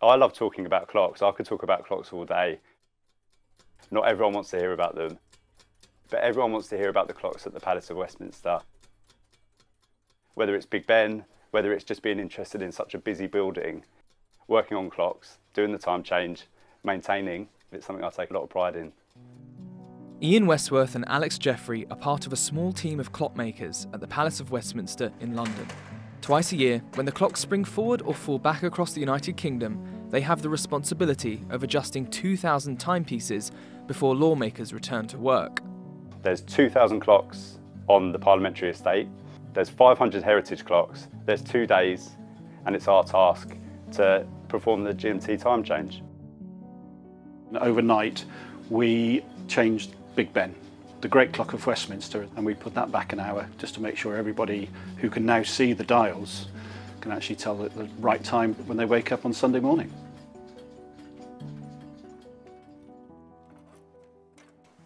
I love talking about clocks. I could talk about clocks all day. Not everyone wants to hear about them, but everyone wants to hear about the clocks at the Palace of Westminster. Whether it's Big Ben, whether it's just being interested in such a busy building, working on clocks, doing the time change, maintaining, it's something I take a lot of pride in. Ian Westworth and Alex Jeffrey are part of a small team of clockmakers at the Palace of Westminster in London. Twice a year, when the clocks spring forward or fall back across the United Kingdom, they have the responsibility of adjusting 2,000 timepieces before lawmakers return to work. There's 2,000 clocks on the parliamentary estate, there's 500 heritage clocks, there's 2 days, and it's our task to perform the GMT time change. Overnight, we changed Big Ben, the great clock of Westminster, and we put that back an hour just to make sure everybody who can now see the dials can actually tell at the right time when they wake up on Sunday morning.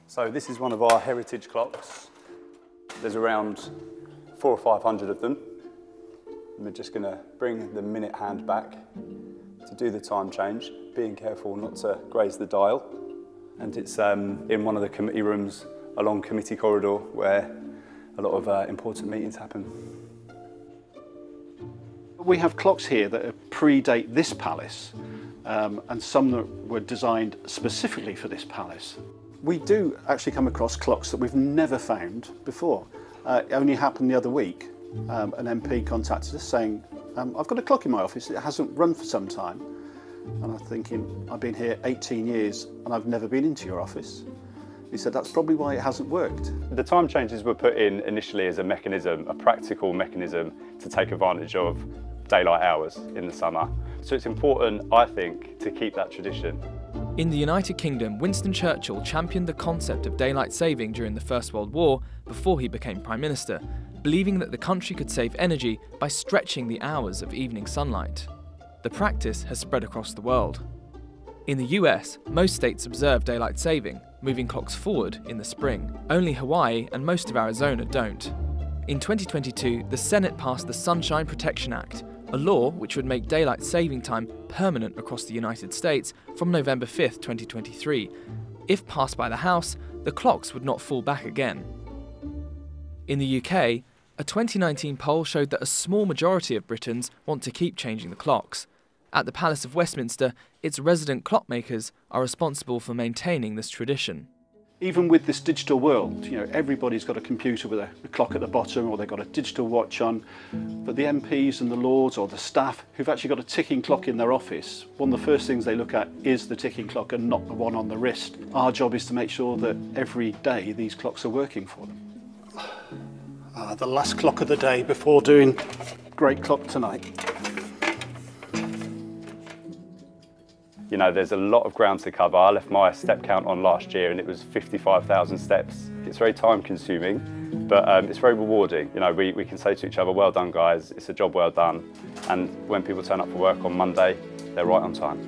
So this is one of our heritage clocks. There's around 400 or 500 of them. And we're just going to bring the minute hand back to do the time change, being careful not to graze the dial. And it's in one of the committee rooms along committee corridor where a lot of important meetings happen. We have clocks here that predate this palace and some that were designed specifically for this palace. We do actually come across clocks that we've never found before. It only happened the other week. An MP contacted us saying, I've got a clock in my office, it hasn't run for some time. And I'm thinking, I've been here 18 years and I've never been into your office. He said, that's probably why it hasn't worked. The time changes were put in initially as a mechanism, a practical mechanism to take advantage of daylight hours in the summer. So it's important, I think, to keep that tradition. In the United Kingdom, Winston Churchill championed the concept of daylight saving during the First World War before he became Prime Minister, believing that the country could save energy by stretching the hours of evening sunlight. The practice has spread across the world. In the US, most states observe daylight saving, moving clocks forward in the spring. Only Hawaii and most of Arizona don't. In 2022, the Senate passed the Sunshine Protection Act, a law which would make daylight saving time permanent across the United States from November 5, 2023. If passed by the House, the clocks would not fall back again. In the UK, a 2019 poll showed that a small majority of Britons want to keep changing the clocks. At the Palace of Westminster, its resident clockmakers are responsible for maintaining this tradition. Even with this digital world, everybody's got a computer with a clock at the bottom, or they've got a digital watch on. But the MPs and the Lords or the staff who've actually got a ticking clock in their office, one of the first things they look at is the ticking clock and not the one on the wrist. Our job is to make sure that every day these clocks are working for them. The last clock of the day before doing Great Clock Tonight. There's a lot of ground to cover. I left my step count on last year and it was 55,000 steps. It's very time consuming, but it's very rewarding. We can say to each other, well done guys, it's a job well done. And when people turn up for work on Monday, they're right on time.